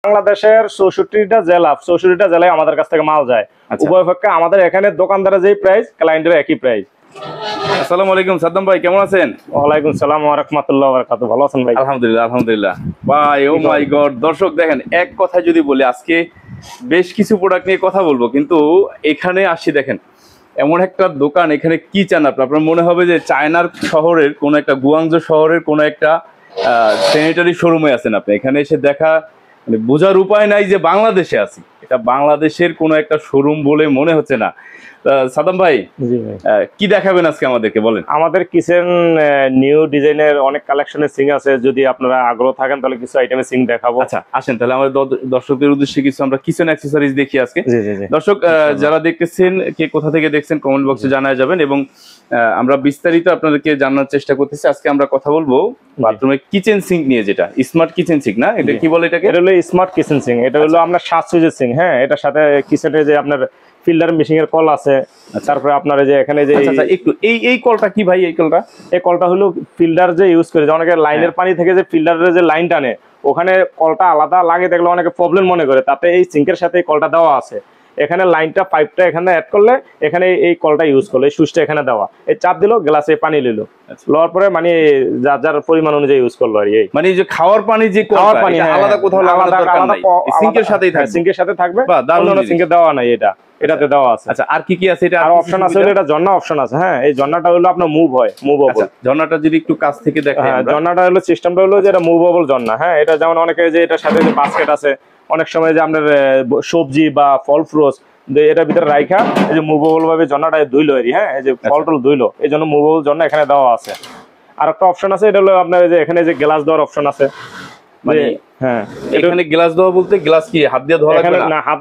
বাংলাদেশের 64টা জেলায় আমাদের কাছ থেকে মাল যায়। উভয় পক্ষে আমাদের এখানে দোকানদারের যেই প্রাইস, ক্লায়েন্টের একই প্রাইস। আসসালামু আলাইকুম সাদ্দাম ভাই, কেমন আছেন? ওয়ালাইকুম সালাম ওয়া রাহমাতুল্লাহি ওয়া বারাকাতুহু। ভালো আছেন ভাই? আলহামদুলিল্লাহ ভাই। ও মাই গড, দর্শক দেখেন, এক কথা যদি বলি, আজকে বেশ কিছু প্রোডাক্ট নিয়ে কথা বলবো, কিন্তু এখানে আসি দেখেন এমন একটা দোকান, এখানে কি চান আপনার মনে হবে যে চায়নার শহরের কোন একটা, গুয়াংজো শহরের কোন একটা স্যানিটারি শোরুমে আছেন আপনি। এখানে এসে দেখা মানে বোঝার উপায় নাই যে বাংলাদেশে আছি। এটা বাংলাদেশের কোন একটা শোরুম বলে মনে হচ্ছে না। সাদ্দাম ভাই, কি দেখাবেন আজকে আমাদেরকে, বলেন। আমাদের কিচেন নিউ ডিজাইনের অনেক কালেকশনের সিং আছে, যদি আপনারা আগ্রহ থাকেন তাহলে কিছু আইটেমের সিং দেখাবো। আচ্ছা আসেন তাহলে আমাদের দর্শকদের উদ্দেশ্যে কিছু আমরা কিচেন অ্যাকসেসরিজ দেখি আজকে। দর্শক যারা দেখতেছেন, কে কোথা থেকে দেখছেন কমেন্ট বক্সে জানায় যাবেন, এবং আমরা বিস্তারিত আপনাদেরকে জানার চেষ্টা করতেছি। আজকে আমরা কথা বলবো বাথরুমে কিচেন সিঙ্ক নিয়ে, যেটা স্মার্ট কিচেন সিঙ্ক না, এটা কি বলে এটাকে? এটা হলো স্মার্ট কিচেন সিঙ্ক। এটা হলো আপনার 7 সুইচের সিঙ্ক। হ্যাঁ, এটার সাথে কিচেনে যে আপনার ফিল্টার মেশিং এর কল আছে। তারপরে আপনার যে এখানে যে একটু এই কলটা কি ভাই? এই কলটা হলো ফিল্টার যে ইউজ করে, যে অনেকে লাইনের পানি থেকে যে ফিল্টারের যে লাইন টানে, ওখানে কলটা আলাদা লাগে দেখলে অনেকে প্রবলেম মনে করে। তাতে এই সিঙ্কের সাথে এই কলটা দেওয়া আছে। এখানে লাইনটা পাইপটা এখানে অ্যাড করলে এখানে এই কলটা ইউজ করলে, এই সুইচটা এখানে দেওয়া, এই চাপ দিল, গ্লাসে পানি নিল, লওয়ার পরে মানে যার যার পরিমাণ অনুযায়ী ইউজ করলো আর এই মানে যে খাওয়ার পানি, যে খাওয়ার পানি আলাদা কোথাও আলাদা সিঙ্কের সাথেই থাকবে, সিঙ্কের সাথে থাকবে, অন্য সিঙ্কে দেওয়া নাই, এটাতে দেওয়া আছে। আচ্ছা, আর কি কি আছে? এটা আর অপশন আছে, এটা ঝর্ণা অপশন আছে। হ্যাঁ, এই ঝর্ণাটা হলো আপনার মুভেবল। ঝর্ণাটা যদি একটু কাছ থেকে দেখেন, হ্যাঁ, ঝর্ণাটা হলো সিস্টেমটা হলো যে এটা মুভেবল ঝর্ণা। হ্যাঁ, এটা যেমন অনেকে যে এটার সাথে যে বাস্কেট আছে, অনেক সময় যে আপনার সবজি বা ফল ফ্রুটস এটার ভিতরে রাইখা এই যে মুভেবল ভাবে ঝর্ণাটা ধুইলো আর হ্যাঁ, এই যে ফল টল ধুইলো, এই জন্য মুভেবল ঝর্ণা এখানে দেওয়া আছে। আর একটা অপশন আছে, এটা হলো আপনার যে এখানে যে গ্লাস দেওয়ার অপশন আছে। মানে হ্যাঁ, এখানে গ্লাস দেওয়া বলতে গ্লাস কি হাত দিয়ে ধোয়া লাগবে না? হাত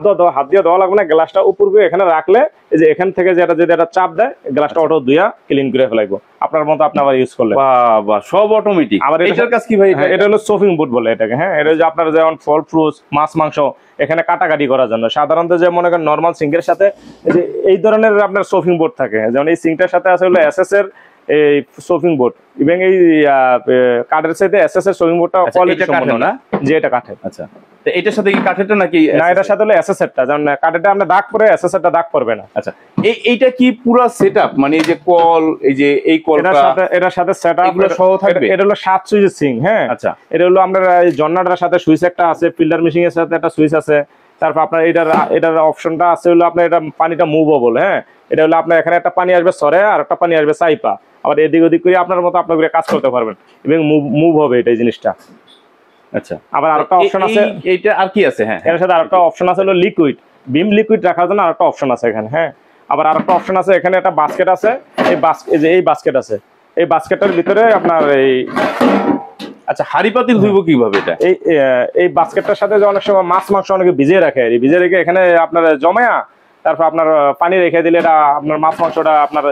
দিয়ে ধোয়া লাগবে না। গ্লাসটা উপর করে এখানে রাখলে এই যে এখান থেকে যেটা যদি একটা চাপ দেয়, গ্লাসটা অটো ধুইয়া ক্লিন করে ফেলাইবো আপনার মতো, আপনি আবার ইউজ করলে। বাবা, সব অটোমেটিক। আবার এটার কাজ কি ভাই? এটা হলো সোফিং বোর্ড বলে এটাকে। হ্যাঁ, এটা যে আপনার যেমন ফল ফ্রুটস, মাছ মাংস এখানে কাটাকাটি করার জন্য। সাধারণত যে মনে করেন নর্মাল সিঙ্কের সাথে এই ধরনের আপনার সোফিং বোর্ড থাকে, যেমন এই সিঙ্কটার সাথে আছে হলো এসএস এর এই সোফিং বোর্ড, এবং এই কাঠের সাথে এসএস এর সোফিং বোর্ডটা কোয়ালিটি সম্পন্ন না, যে এটা কাঠের। আচ্ছা, তো এটার সাথে কি কাঠেরটা নাকি? না, এটার সাথে হলো এসএস এরটা, যেমন কাঠেরটা আপনি দাগ পরে এসএস এরটা দাগ পড়বে না। আচ্ছা, এইটা কি পুরো সেটআপ, মানে এই যে কল, এই যে এই কলটা এটার সাথে সেটআপ এগুলো সহ থাকবে? এটা হলো 7 সুইচের সিঙ্ক। হ্যাঁ, আচ্ছা, এটা হলো আপনার এই ঝর্ণাটার সাথে সুইচ একটা আছে, ফিল্টার মেশিং এর সাথে একটা সুইচ আছে। তারপর আপনার এটার অপশনটা আছে হলো আপনার এটা পানিটা মুভেবল। হ্যাঁ, এটা হলো আপনার এখানে একটা পানি আসবে সরে, আর একটা পানি আসবে চাইপা, আবার এদিক ওদিক করে আপনার মতো আপনার কাজ করতে পারবেন, এবং মুভ হবে এটা জিনিসটা। আচ্ছা, আবার আরেকটা অপশন আছে, এইটা আর কি আছে? হ্যাঁ, এর সাথে আরেকটা অপশন আছে হলো লিকুইড, বিম লিকুইড রাখার জন্য আরেকটা অপশন আছে এখানে। হ্যাঁ, আবার আরেকটা অপশন আছে, এখানে একটা বাস্কেট আছে, এই বাস্কেট আছে, এই বাস্কেটের ভিতরে আপনার এই আচ্ছা, হাড়ি পাতিল ধুইব কিভাবে? এটা এই বাস্কেটটার সাথে যে অনেক সময় মাছ মাংস অনেকে ভিজিয়ে রাখে, ভিজিয়ে রেখে এখানে আপনার জমায়া তারপর আপনার পানি রেখে দিলে এটা আপনার মাছ মাংসটা আপনার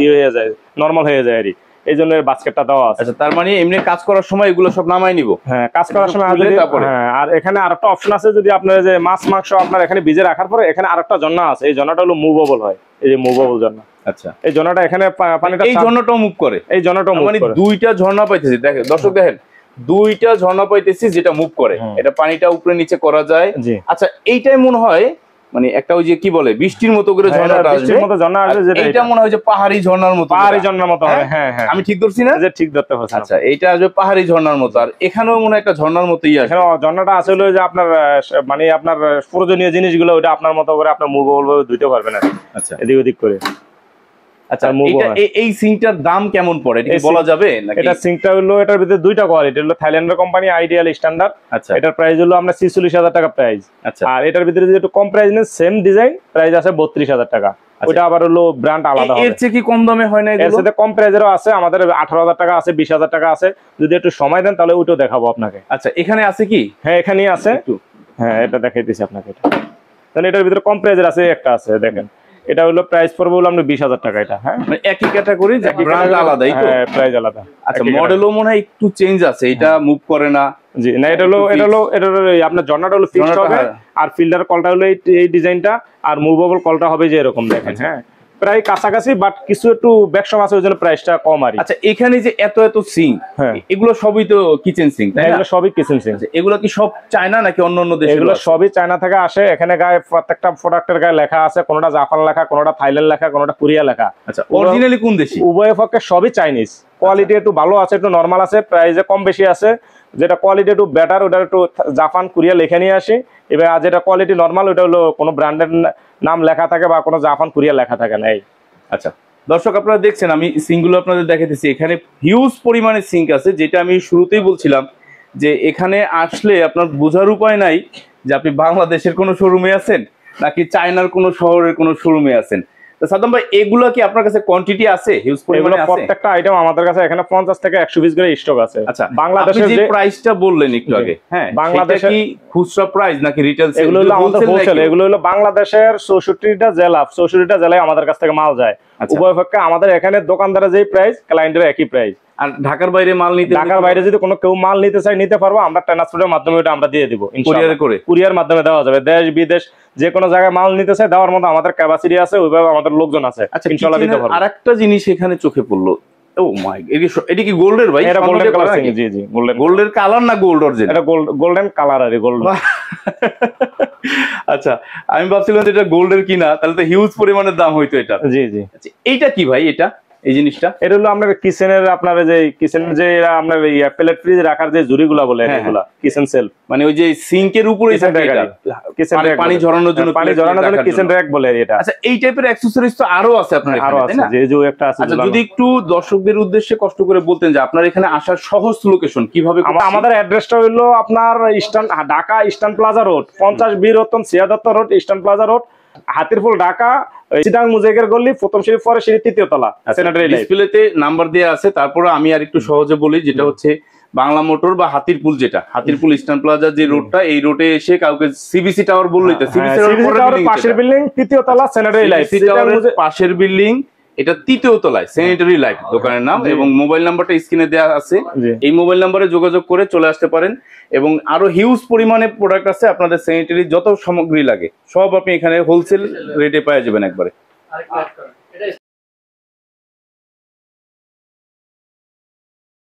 ইয়ে হয়ে যায়, নর্মাল হয়ে যায় আর এই জন্য বাস্কেটটা দেওয়া আছে। আচ্ছা, তার মানে এমনি কাজ করার সময় এগুলো সব নামাই নিব? হ্যাঁ, কাজ করার সময়। হ্যাঁ, আর এখানে আরেকটা অপশন আছে, যদি আপনার যে মাছ মাংস আপনার এখানে ভিজে রাখার পরে এখানে আরেকটা ঝর্ণা আছে, এই ঝর্ণাটা হলো মুভেবল হয়, এই যে মুভেবল ঝর্ণা। আচ্ছা, এই ঝর্ণাটা এখানে পানিটা, এই ঝর্ণাটাও মুভ করে? এই ঝর্ণাটাও মুভ করে। মানে দুইটা ঝর্ণা পাইতেছি, দেখেন দর্শক, দেখেন দুইটা ঝর্ণা পাইতেছি যেটা মুভ করে। এটা পানিটা উপরে নিচে করা যায়। আচ্ছা, এইটাই মনে হয় মানে একটা ওই যে কি বলে বৃষ্টির মতো করে ঝর্ণাটা আসবে, এইটা মনে হয় যে পাহাড়ি ঝর্ণার মতো হবে। হ্যাঁ হ্যাঁ, আমি ঠিক ধরছি না? যে ঠিক ধরতে পারছেন। আচ্ছা, এইটা আসবে পাহাড়ি ঝর্ণার মতো, আর এখানেও মনে হয় একটা ঝর্ণার মতোই আসে। ঝর্ণাটা আসলে যে আপনার মানে আপনার প্রয়োজনীয় জিনিসগুলো ওটা আপনার মতো করে আপনার মুভেবল ভাবে ধুইতে পারবেন। আচ্ছা, এদিক ওদিক করে। আচ্ছা, এই সিঙ্কটার দাম কেমন পড়ে এটা কি বলা যাবে নাকি? এটা সিঙ্কটা হলো, এটার ভিতরে দুইটা কোয়ালিটি হলো, থাইল্যান্ডের কোম্পানি আইডিয়াল স্ট্যান্ডার্ড। আচ্ছা, এটার প্রাইস হলো আমরা 46,000 টাকা প্রাইস। আচ্ছা, আর এটার ভিতরে যে একটু কম প্রাইস নেই, সেম ডিজাইন, প্রাইস আছে 32,000 টাকা। ওটা আবার হলো ব্র্যান্ড আলাদা হবে। এর চেয়ে কি কম দামে হয় না? এর সাথে কম প্রাইসেরও আছে, আমাদের 18,000 টাকা আছে, 20,000 টাকা আছে। যদি একটু সময় দেন তাহলে ওইটাও দেখাবো আপনাকে। আচ্ছা, এখানে আছে কি? হ্যাঁ, এখানেই আছে। হ্যাঁ, এটা দেখাইতেছি আপনাকে। এটা তাহলে এটার ভিতরে কম প্রাইসের আছে, একটা আছে দেখেন, এটা হলো প্রাইস পড়বে হলো আমরা 20,000 টাকা। এটা হ্যাঁ, মানে একই ক্যাটাগরি, ব্র্যান্ড আলাদাই তো? হ্যাঁ, প্রাইস আলাদা। আচ্ছা, মডেলও মনে হয় একটু চেঞ্জ আছে, এটা মুভ করে না? জি না, এটা হলো আপনার ঝর্ণাটা হলো ফিক্সড হবে, আর ফিল্টার কলটা হলো এই ডিজাইনটা, আর মুভেবল কলটা হবে যে এরকম দেখেন। হ্যাঁ, প্রায় কাছাকাছি, বাট কিছু একটু ব্যাকসম আছে, ওই জন্য প্রাইসটা কম আর কি। আচ্ছা, এখানে যে এত এত সিঙ্ক, হ্যাঁ। এগুলো সবই তো কিচেন সিঙ্ক, তাই না? এগুলো সবই কিচেন সিঙ্ক। এগুলো কি সব চায়না নাকি অন্য অন্য দেশে? এগুলো সবই চায়না থেকে আসে। এখানে গায়ে প্রত্যেকটা প্রোডাক্টের গায়ে লেখা আছে, কোনটা জাপান লেখা, কোনটা থাইল্যান্ড লেখা, কোনটা কোরিয়া লেখা। আচ্ছা, অরিজিনালি কোন দেশি? উভয় পক্ষে সবই চাইনিজ। কোয়ালিটি একটু ভালো আছে, একটু নরমাল আছে, প্রাইসে কম বেশি আছে। যেটা কোয়ালিটি একটু বেটার ওটা একটু জাপান কোরিয়া লিখে নিয়ে আসি। এবার আর যেটা কোয়ালিটি নরমাল ওটা হলো কোনো ব্র্যান্ডের নাম লেখা থাকে বা কোনো জাপান কোরিয়া লেখা থাকে না। এই আচ্ছা দর্শক, আপনারা দেখছেন আমি সিঙ্কগুলো আপনাদের দেখাতেছি। এখানে হিউজ পরিমাণে সিঙ্ক আছে, যেটা আমি শুরুতেই বলছিলাম যে এখানে আসলে আপনার বোঝার উপায় নাই যে আপনি বাংলাদেশের কোনো শোরুমে আছেন নাকি চায়নার কোনো শহরের কোনো শোরুমে আছেন। তো সাদ্দাম ভাই, এগুলো কি আপনার কাছে কোয়ান্টিটি আছে? হিউজ পরিমাণে আছে? প্রত্যেকটা আইটেম আমাদের কাছে এখানে 50 থেকে 100 পিস করে স্টক আছে। আচ্ছা, বাংলাদেশের যে প্রাইসটা বললেন একটু আগে, হ্যাঁ, বাংলাদেশে কি খুচরা প্রাইস নাকি রিটেল? এগুলো হলো আমাদের হোলসেল। এগুলো হলো বাংলাদেশের 64টা জেলা, 64টা জেলায় আমাদের কাছ থেকে মাল যায়। উভয় পক্ষে আমাদের এখানে দোকানদারের যে প্রাইস, ক্লায়েন্টের একই প্রাইস। আর ঢাকার বাইরে মাল নিতে, ঢাকার বাইরে যদি কোনো কেউ মাল নিতে চায় নিতে পারবো, আমরা ট্রান্সপোর্টের মাধ্যমে ওটা আমরা দিয়ে দিব। কুরিয়ার মাধ্যমে দেওয়া যাবে। দেশ বিদেশ যে কোনো জায়গায় মাল নিতে চায় দেওয়ার মতো আমাদের ক্যাপাসিটি আছে, ওইভাবে আমাদের লোকজন আছে। আচ্ছা, ইনশাআল্লাহ দিতে পারবো। আরেকটা জিনিস এখানে চোখে পড়লো, ও মাই, এটা কি গোল্ডের ভাই? এটা গোল্ডেন কালার। জি জি, গোল্ডের কালার না গোল্ড অরিজিনাল? এটা গোল্ডেন কালার আর গোল্ড। আচ্ছা, আমি ভাবছিলাম যে এটা গোল্ডের কিনা, তাহলে তো হিউজ পরিমাণের দাম হইতো এটা। জি জি। আচ্ছা, এইটা কি ভাই? এই জিনিসটা এটা হলো আপনার কিচেনের, আপনার যে কিচেনের যে আপনার প্লেট ফ্রিজ রাখার যে জুড়িগুলা বলে, এগুলা কিচেন সেলফ, মানে ওই যে সিঙ্কের উপরে পানি ঝরানোর জন্য, কিচেন র‍্যাক বলে এটা। আচ্ছা, এই টাইপের অ্যাকসেসরিজ তো আরো আছে আপনার এখানে, আরো আছে, যে একটা আছে। আচ্ছা, যদি একটু দর্শকদের উদ্দেশ্যে কষ্ট করে বলতেন যে আপনার এখানে আসার সহজ লোকেশন কিভাবে? আমাদের অ্যাড্রেসটা হলো আপনার Dhaka eastern plaza road, 50 Ratan সিয়াদত্ত road, eastern plaza road, Hatirpul, Dhaka. Chittagong মুজাহিদের গলি, প্রথম সিঁড়ি, পরে সিঁড়ি, তৃতীয় তলা। ডিসপ্লেতে নাম্বার দেওয়া আছে। তারপরে আমি আর একটু সহজে বলি, যেটা হচ্ছে বাংলা মোটর বা হাতিরপুল, যেটা হাতিরপুল ইস্টার্ন প্লাজা যে রোডটা, এই রোডে এসে কাউকে সিবিসি টাওয়ার বললেই তো, সিবিসি টাওয়ারের পাশের বিল্ডিং, তৃতীয় তলা, স্যানিটারি লাইফ। পাশের বিল্ডিং, এটা তৃতীয় তলায় স্যানিটারি লাইফ দোকানের নাম, এবং মোবাইল নাম্বারটা স্ক্রিনে দেওয়া আছে। এই মোবাইল নাম্বারে যোগাযোগ করে চলে আসতে পারেন। এবং আরো হিউজ পরিমাণে প্রোডাক্ট আছে, আপনাদের স্যানিটারি যত সামগ্রী লাগে সব আপনি এখানে হোলসেল রেটে পেয়ে যাবেন একবারে।